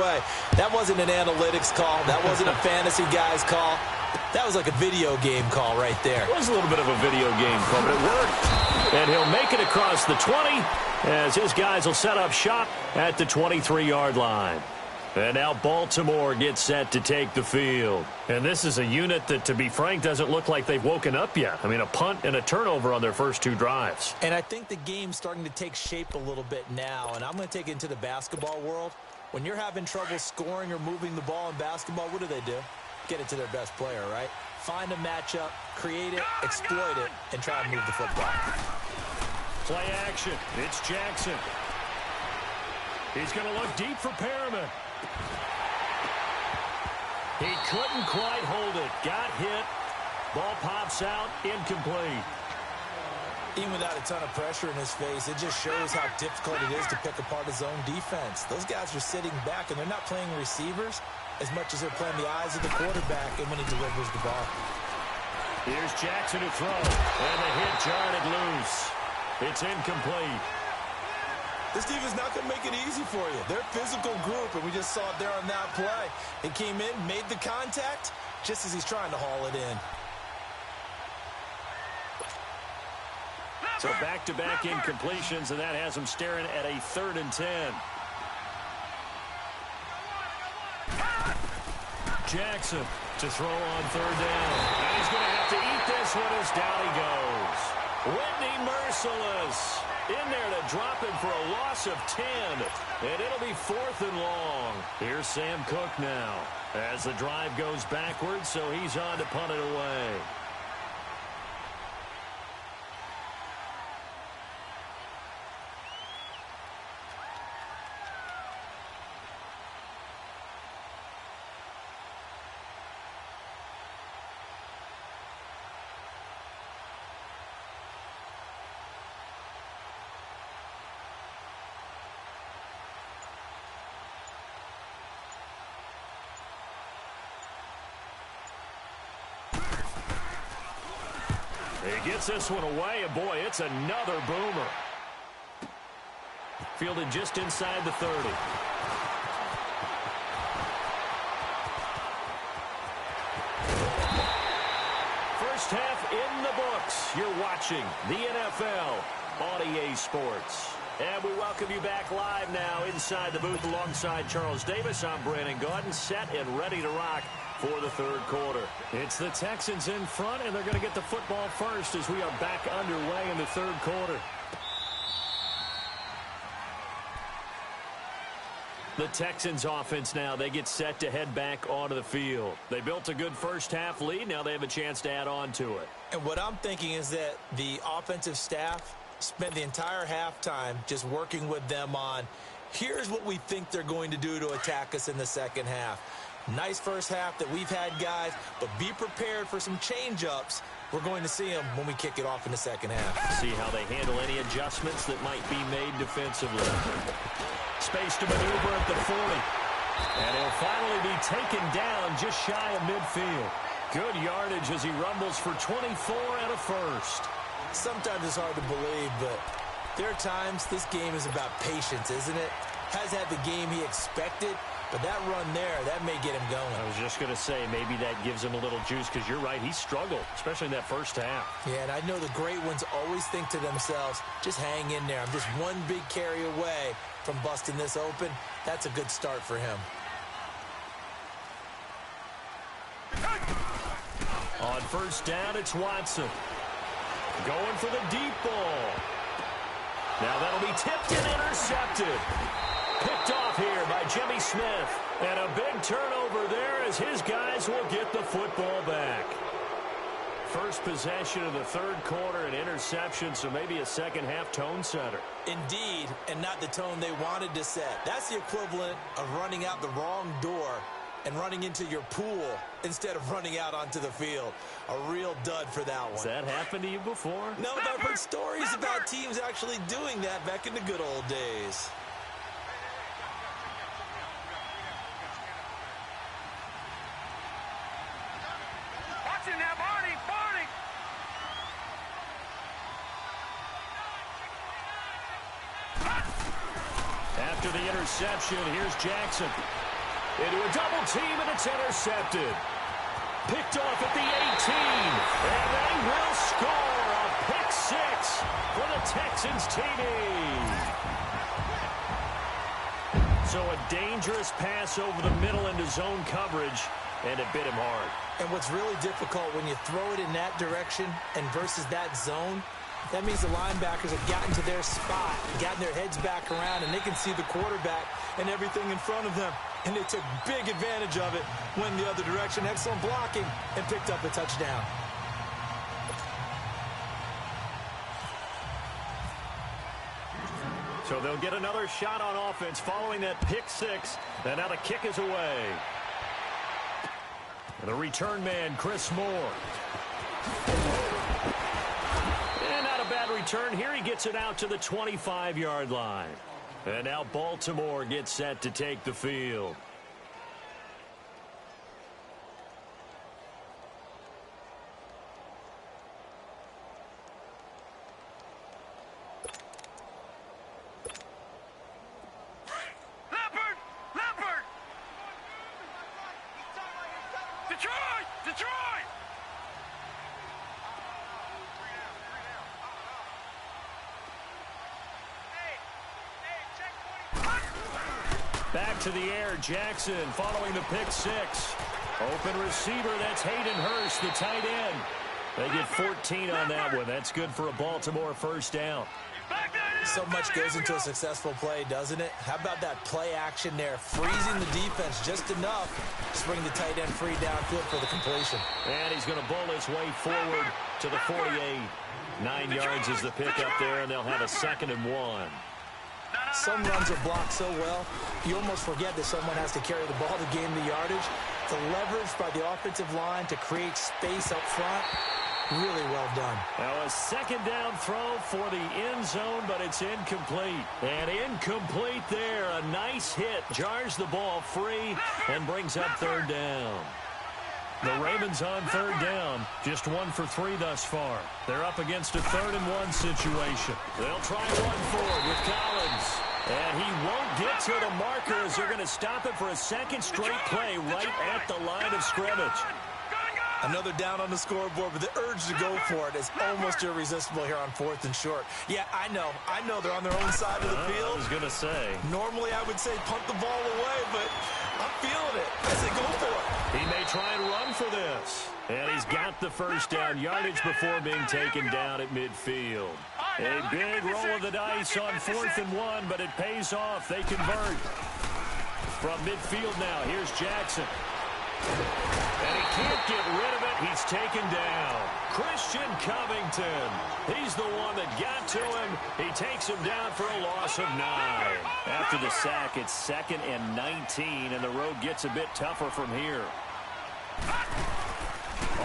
way. That wasn't an analytics call. That wasn't a fantasy guy's call. That was like a video game call right there. It was a little bit of a video game call, but it worked. And he'll make it across the 20 as his guys will set up shop at the 23-yard line. And now Baltimore gets set to take the field. And this is a unit that, to be frank, doesn't look like they've woken up yet. I mean, a punt and a turnover on their first two drives. And I think the game's starting to take shape a little bit now. And I'm going to take it into the basketball world. When you're having trouble scoring or moving the ball in basketball, what do? Get it to their best player, right? Find a matchup, create it, exploit it, and try and move the football. Play action. It's Jackson. He's going to look deep for Perriman. He couldn't quite hold it. Got hit. Ball pops out. Incomplete. Even without a ton of pressure in his face, it just shows how difficult it is to pick apart his own defense. Those guys are sitting back, and they're not playing receivers as much as they're playing the eyes of the quarterback and when he delivers the ball. Here's Jackson to throw. And the hit jarred it loose. It's incomplete. This defense not going to make it easy for you. They're a physical group, and we just saw it there on that play. He came in, made the contact, just as he's trying to haul it in. So back-to-back incompletions, and that has him staring at a 3rd and 10. Jackson to throw on 3rd down. And he's going to have to eat this one as down he goes. Whitney merciless. In there to drop him for a loss of 10. And it'll be 4th and long. Here's Sam Cook now as the drive goes backwards, so he's on to punt it away. He gets this one away, and boy, it's another boomer. Fielded just inside the 30. First half in the books. You're watching the NFL on EA Sports. And we welcome you back live now inside the booth alongside Charles Davis. I'm Brandon Gaudin, set and ready to rock for the 3rd quarter. It's the Texans in front, and they're going to get the football first as we are back underway in the 3rd quarter. The Texans offense now, they get set to head back onto the field. They built a good first half lead. Now they have a chance to add on to it. And what I'm thinking is that the offensive staff spent the entire halftime just working with them on, here's what we think they're going to do to attack us in the second half. Nice first half that we've had, guys, but be prepared for some change-ups. We're going to see them when we kick it off in the second half. See how they handle any adjustments that might be made defensively. Space to maneuver at the 40. And he'll finally be taken down just shy of midfield. Good yardage as he rumbles for 24 and a first. Sometimes it's hard to believe, but there are times this game is about patience, isn't it? Has had the game he expected, but that run there, that may get him going. I was just going to say, maybe that gives him a little juice because you're right, he struggled, especially in that first half. Yeah, and I know the great ones always think to themselves, just hang in there. I'm just one big carry away from busting this open. That's a good start for him. On first down, it's Watson. Going for the deep ball. Now that'll be tipped and intercepted. Picked off here by Jimmy Smith. And a big turnover there as his guys will get the football back. First possession of the 3rd quarter, an interception, so maybe a second half tone setter. Indeed, and not the tone they wanted to set. That's the equivalent of running out the wrong door and running into your pool instead of running out onto the field. A real dud for that one. Has that happened to you before? No, but I've heard stories about teams actually doing that back in the good old days. Watching that, Barney! after the interception. Here's Jackson. Into a double team, and it's intercepted. Picked off at the 18. And they will score a pick six for the Texans TD. So a dangerous pass over the middle into zone coverage, and it bit him hard. And what's really difficult when you throw it in that direction and versus that zone, that means the linebackers have gotten to their spot, gotten their heads back around, and they can see the quarterback and everything in front of them. And they took big advantage of it, went the other direction, excellent blocking, and picked up a touchdown. So they'll get another shot on offense following that pick six. And now the kick is away. And the return man, Chris Moore. And not a bad return. Here he gets it out to the 25-yard line. And now Baltimore gets set to take the field. Detroit! Back to the air, Jackson following the pick six. Open receiver, that's Hayden Hurst, the tight end. They get 14 on that one. That's good for a Baltimore first down. So much goes into a successful play, doesn't it? How about that play action there? Freezing the defense just enough to bring the tight end free downfield for the completion. And he's going to bowl his way forward to the 48. 9 yards is the pickup there, and they'll have a 2nd and 1. Some runs are blocked so well, you almost forget that someone has to carry the ball to gain the yardage. The leverage by the offensive line to create space up front, really well done. Now a 2nd down throw for the end zone, but it's incomplete. And incomplete there. A nice hit. Jars the ball free and brings up 3rd down. The Ravens on 3rd down. Just 1 for 3 thus far. They're up against a 3rd and 1 situation. They'll try run forward with Collins. And he won't get to the marker as they're going to stop it for a 2nd straight play right at the line of scrimmage. Another down on the scoreboard, but the urge to go for it is almost irresistible here on 4th and short. Yeah, I know they're on their own side of the field. I was going to say. Normally I would say punt the ball away, but I'm feeling it as they go for it. He may try and run for this. And he's got the first down yardage before being taken down at midfield. A big roll of the dice on 4th and 1, but it pays off. They convert. From midfield now, here's Jackson. And he can't get rid of it. He's taken down. Christian Covington. He's the one that got to him. He takes him down for a loss of 9. After the sack, it's 2nd and 19, and the road gets a bit tougher from here.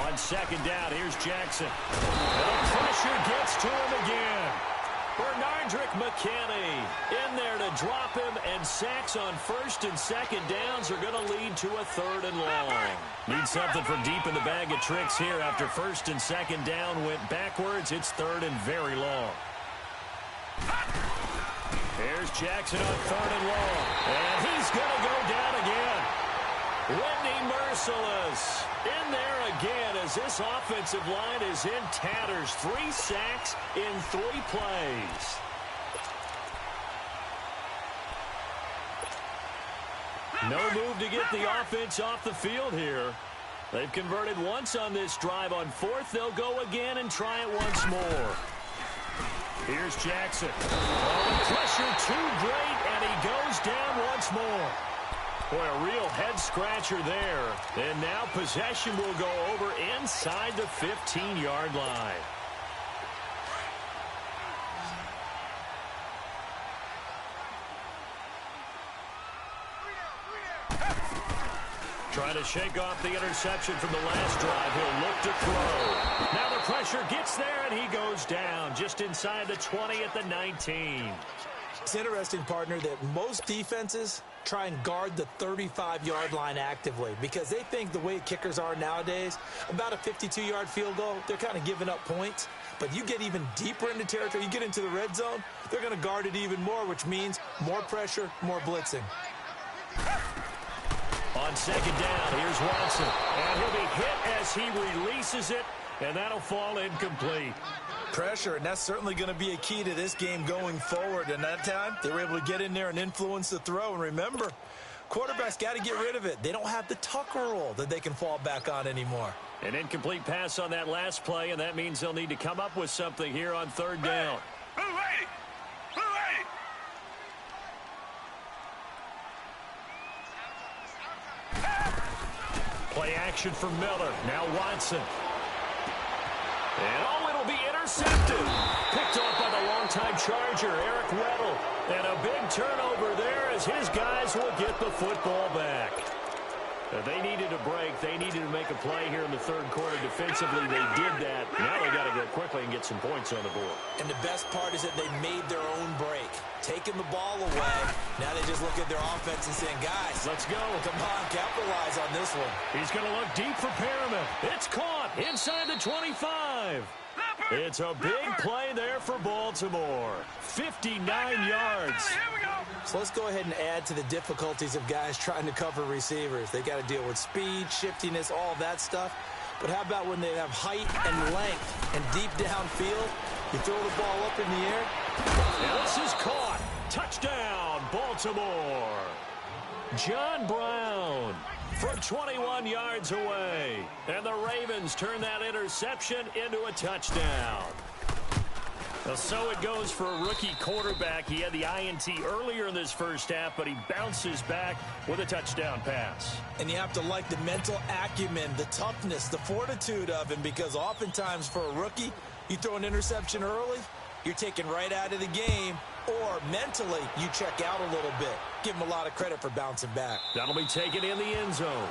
On 2nd down, here's Jackson. The pressure gets to him again. Bernardrick McKinney in there to drop him, and sacks on 1st and 2nd downs are going to lead to a 3rd and long. Need something from deep in the bag of tricks here. After 1st and 2nd down went backwards, it's 3rd and very long. Here's Jackson on 3rd and long, and he's going to go down again. Whitney Merciless in there again as this offensive line is in tatters. 3 sacks in 3 plays. No move to get the offense off the field here. They've converted once on this drive. On 4th, they'll go again and try it once more. Here's Jackson. Oh, the pressure too great, and he goes down once more. Boy, a real head-scratcher there. And now possession will go over inside the 15-yard line. Trying to shake off the interception from the last drive. He'll look to throw. Now the pressure gets there, and he goes down just inside the 20 at the 19. It's interesting, partner, that most defenses try and guard the 35-yard line actively because they think the way kickers are nowadays, about a 52-yard field goal, they're kind of giving up points. But you get even deeper into territory, you get into the red zone, they're going to guard it even more, which means more pressure, more blitzing. On second down, here's Watson. And he'll be hit as he releases it, and that'll fall incomplete. Pressure, and that's certainly going to be a key to this game going forward. And that time, they were able to get in there and influence the throw. And remember, quarterbacks got to get rid of it. They don't have the Tucker rule that they can fall back on anymore. An incomplete pass on that last play, and that means they'll need to come up with something here on third down. Play action for Miller. Now Watson. And oh, it'll be intercepted. Picked off by the longtime Charger, Eric Weddle. And a big turnover there as his guys will get the football back. They needed a break. They needed to make a play here in the third quarter defensively. They did that. Now they got to go quickly and get some points on the board. And the best part is that they made their own break. Taking the ball away. Now they just look at their offense and saying, guys, let's go. Come on, capitalize on this one. He's going to look deep for Perriman. It's caught inside the 25. It's a big play there for Baltimore. 59 yards. So let's go ahead and add to the difficulties of guys trying to cover receivers. They got to deal with speed, shiftiness, all that stuff. But how about when they have height and length and deep downfield? You throw the ball up in the air. And this is caught. Touchdown, Baltimore. John Brown from 21 yards away. And the Ravens turn that interception into a touchdown. Well, so it goes for a rookie quarterback. He had the INT earlier in this first half, but he bounces back with a touchdown pass. And you have to like the mental acumen, the toughness, the fortitude of him, because oftentimes for a rookie, you throw an interception early, you're taken right out of the game, or mentally you check out a little bit. Give him a lot of credit for bouncing back. That'll be taken in the end zone.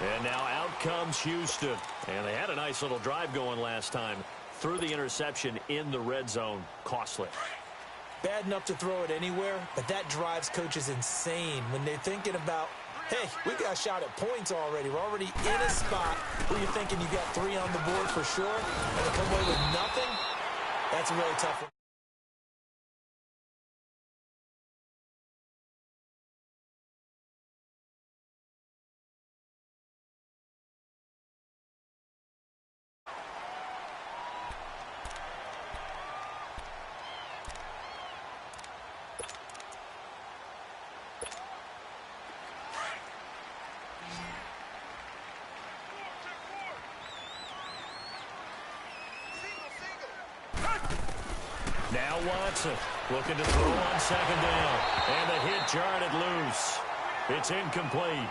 And now out comes Houston. And they had a nice little drive going last time. Threw the interception in the red zone. Costly. Bad enough to throw it anywhere, but that drives coaches insane when they're thinking about, hey, we got a shot at points already. We're already in a spot where you're thinking you got 3 on the board for sure, and to come away with nothing, that's a really tough one. Now Watson looking to throw on second down. And the hit jarred it loose. It's incomplete.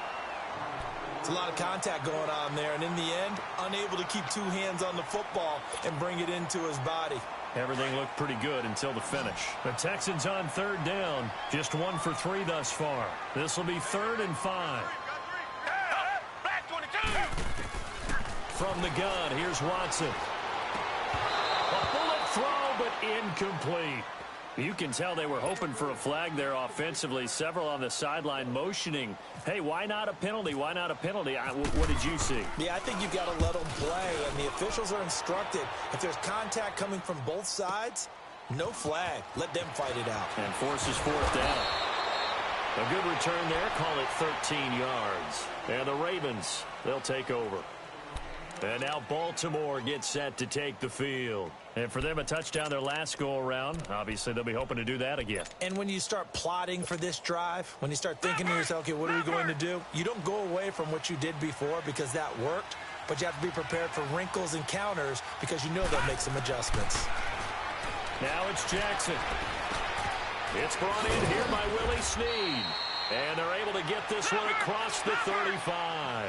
It's a lot of contact going on there, and in the end, unable to keep 2 hands on the football and bring it into his body. Everything looked pretty good until the finish. The Texans on third down. Just 1 for 3 thus far. This will be 3rd and 5. From the gun, here's Watson. A bullet throw, but incomplete. You can tell they were hoping for a flag there offensively. Several on the sideline motioning, hey, why not a penalty? Why not a penalty? What did you see? Yeah, I think you've got to let them play, and the officials are instructed. If there's contact coming from both sides, no flag. Let them fight it out. And forces 4th down. A good return there. Call it 13 yards. And the Ravens, they'll take over. And now Baltimore gets set to take the field. And for them, a touchdown their last go-around. Obviously, they'll be hoping to do that again. And when you start plotting for this drive, when you start thinking to yourself, okay, what are we going to do? You don't go away from what you did before because that worked, but you have to be prepared for wrinkles and counters because you know they'll make some adjustments. Now it's Jackson. It's brought in here by Willie Snead. And they're able to get this one across the 35.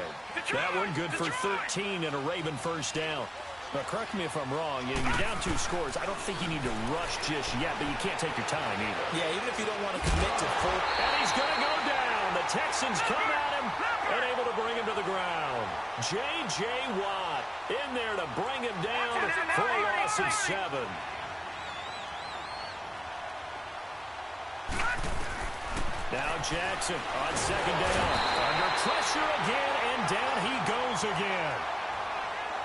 That one good for 13 and a Raven first down. But correct me if I'm wrong. You're down 2 scores. I don't think you need to rush just yet, but you can't take your time either. Yeah, even if you don't want to commit to full. And he's going to go down. The Texans come at him and able to bring him to the ground. J.J. Watt in there to bring him down for a loss of 7. Now Jackson on second down. Under pressure again, and down he goes again.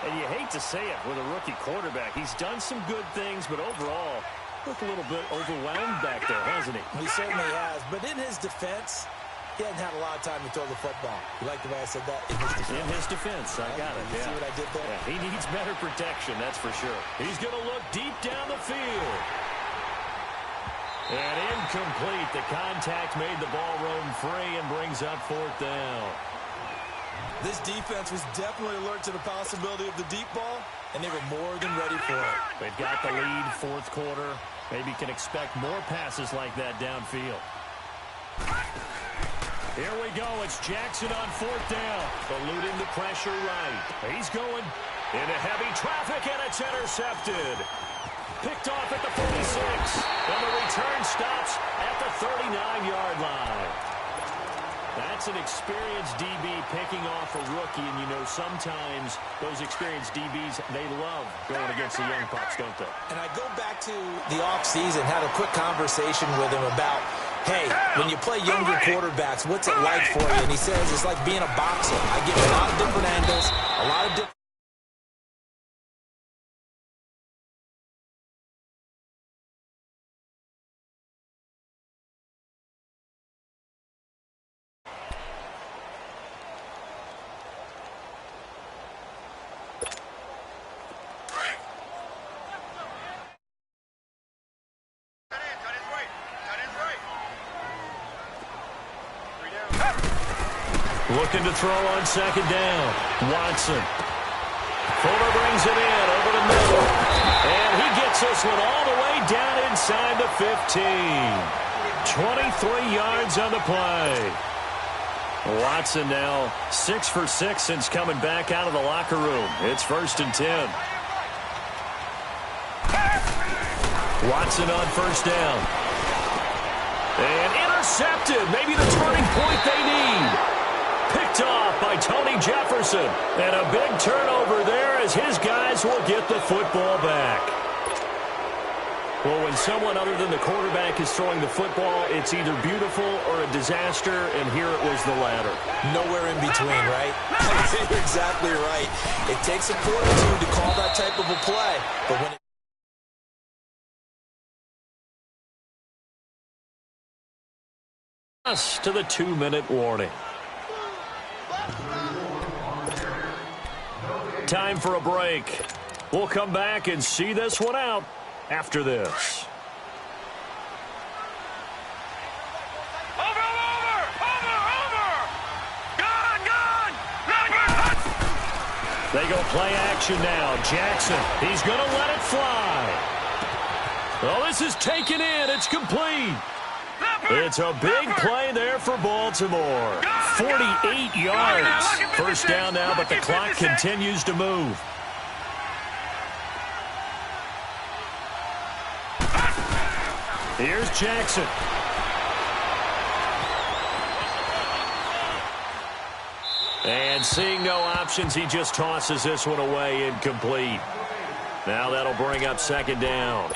And you hate to say it with a rookie quarterback. He's done some good things, but overall, looked a little bit overwhelmed back there, hasn't he? He certainly has. But in his defense, he hasn't had a lot of time to throw the football. You like the way I said that? In his defense. In his defense, I got it. You see what I did there? Yeah, he needs better protection, that's for sure. He's going to look deep down the field. And incomplete. The contact made the ball roam free and brings up fourth down. This defense was definitely alert to the possibility of the deep ball, and they were more than ready for it. They've got the lead fourth quarter. Maybe can expect more passes like that downfield. Here we go. It's Jackson on fourth down. Eluding the pressure right. He's going into heavy traffic, and it's intercepted. Picked off at the 46. And the return stops at the 39-yard line. That's an experienced DB picking off a rookie, and you know sometimes those experienced DBs, they love going against the young pups, don't they? And I go back to the offseason, had a quick conversation with him about, hey, when you play younger quarterbacks, what's it like for you? And he says it's like being a boxer. I give a lot of different angles, a lot of different... Looking to throw on second down. Watson. Fuller brings it in over the middle. And he gets this one all the way down inside the 15. 23 yards on the play. Watson now 6 for 6 since coming back out of the locker room. It's 1st and 10. Watson on first down. And intercepted. Maybe the turning point they need. Picked off by Tony Jefferson. And a big turnover there as his guys will get the football back. Well, when someone other than the quarterback is throwing the football, it's either beautiful or a disaster, and here it was the latter. Nowhere in between, right? You're exactly right. It takes a fortitude to call that type of a play. But when to the 2-minute warning. Time for a break. We'll come back and see this one out after this. Over! Gone! They go play action now. Jackson, he's going to let it fly. Well, this is taken in. It's complete. It's a big play there for Baltimore. 48 yards. First down now, but the clock continues to move. Here's Jackson. And seeing no options, he just tosses this one away, incomplete. Now that'll bring up second down.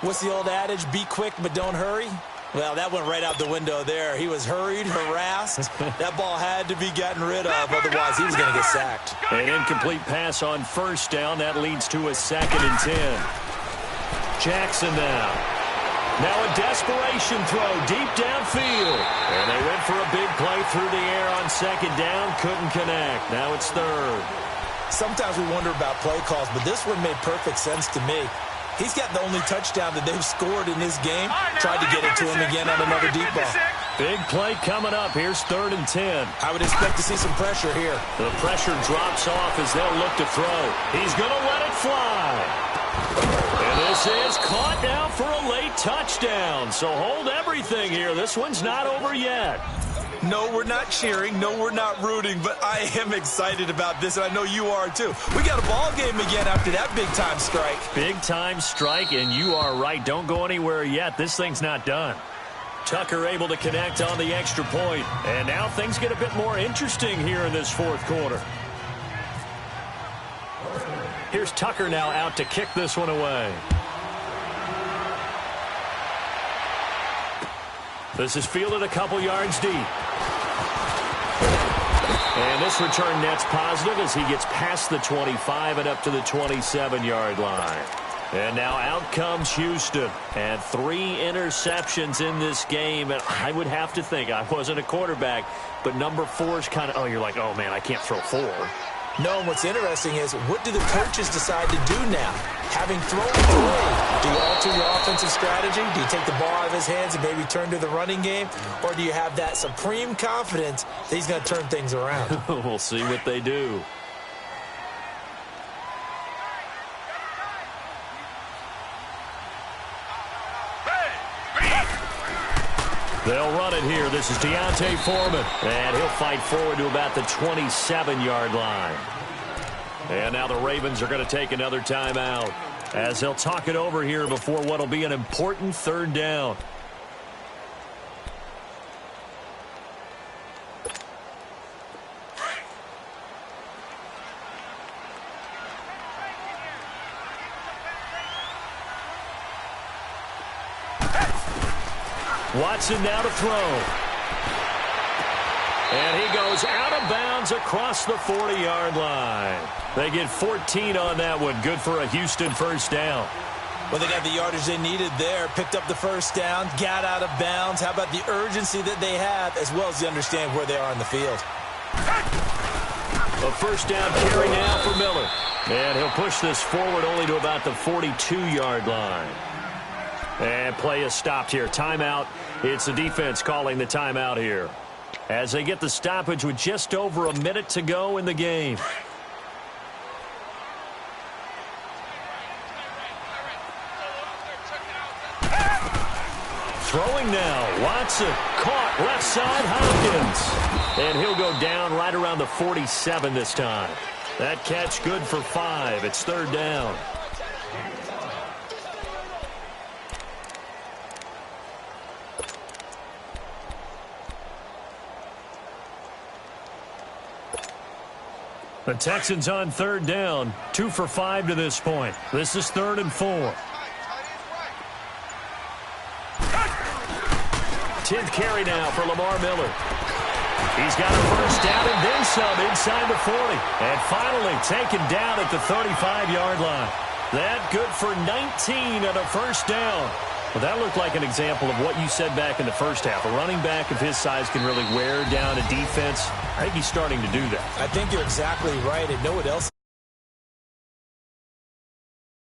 what's the old adage? Be quick, but don't hurry. Well, that went right out the window there. He was hurried, harassed. That ball had to be gotten rid of, otherwise he was going to get sacked. An incomplete pass on first down. That leads to a 2nd and 10. Jackson now. Now a desperation throw deep downfield. And they went for a big play through the air on second down. Couldn't connect. Now it's third. Sometimes we wonder about play calls, but this one made perfect sense to me. He's got the only touchdown that they've scored in this game. Tried to get it to him again on another deep ball. Big play coming up. Here's 3rd and 10. I would expect to see some pressure here. The pressure drops off as they'll look to throw. He's going to let it fly. And this is caught now for a late touchdown. So hold everything here. This one's not over yet. No, we're not cheering. No, we're not rooting. But I am excited about this, and I know you are too. We got a ball game again after that big-time strike. Big-time strike, and you are right. Don't go anywhere yet. This thing's not done. Tucker able to connect on the extra point. And now things get a bit more interesting here in this fourth quarter. Here's Tucker now out to kick this one away. This is fielded a couple yards deep. And this return net's positive as he gets past the 25 and up to the 27-yard line. And now out comes Houston. And 3 interceptions in this game. And I would have to think, I wasn't a quarterback, but number 4 is kind of, you're like, oh, man, I can't throw 4. No, and what's interesting is, what do the coaches decide to do now? Having thrown 3, do you alter your offensive strategy? Do you take the ball out of his hands and maybe turn to the running game? Or do you have that supreme confidence that he's going to turn things around? We'll see what they do. They'll run it here. This is Deontay Foreman. And he'll fight forward to about the 27-yard line. And now the Ravens are going to take another timeout as they'll talk it over here before what will be an important 3rd down. Watson now to throw. And he goes out of bounds across the 40-yard line. They get 14 on that one. Good for a Houston 1st down. Well, they got the yardage they needed there, picked up the 1st down, got out of bounds. How about the urgency that they have, as well as they understand where they are on the field? A 1st down carry now for Miller. And he'll push this forward only to about the 42-yard line. And play is stopped here. Timeout. It's the defense calling the timeout here, as they get the stoppage with just over a minute to go in the game. Throwing now. Watson caught left side. Hopkins. And he'll go down right around the 47 this time. That catch good for 5. It's 3rd down. The Texans on 3rd down, 2 for 5 to this point. This is 3rd and 4. 10th carry now for Lamar Miller. He's got a 1st down and then some inside the 40. And finally taken down at the 35-yard line. That good for 19 and a 1st down. Well, that looked like an example of what you said back in the 1st half. A running back of his size can really wear down a defense. I think he's starting to do that. I think you're exactly right, and know what else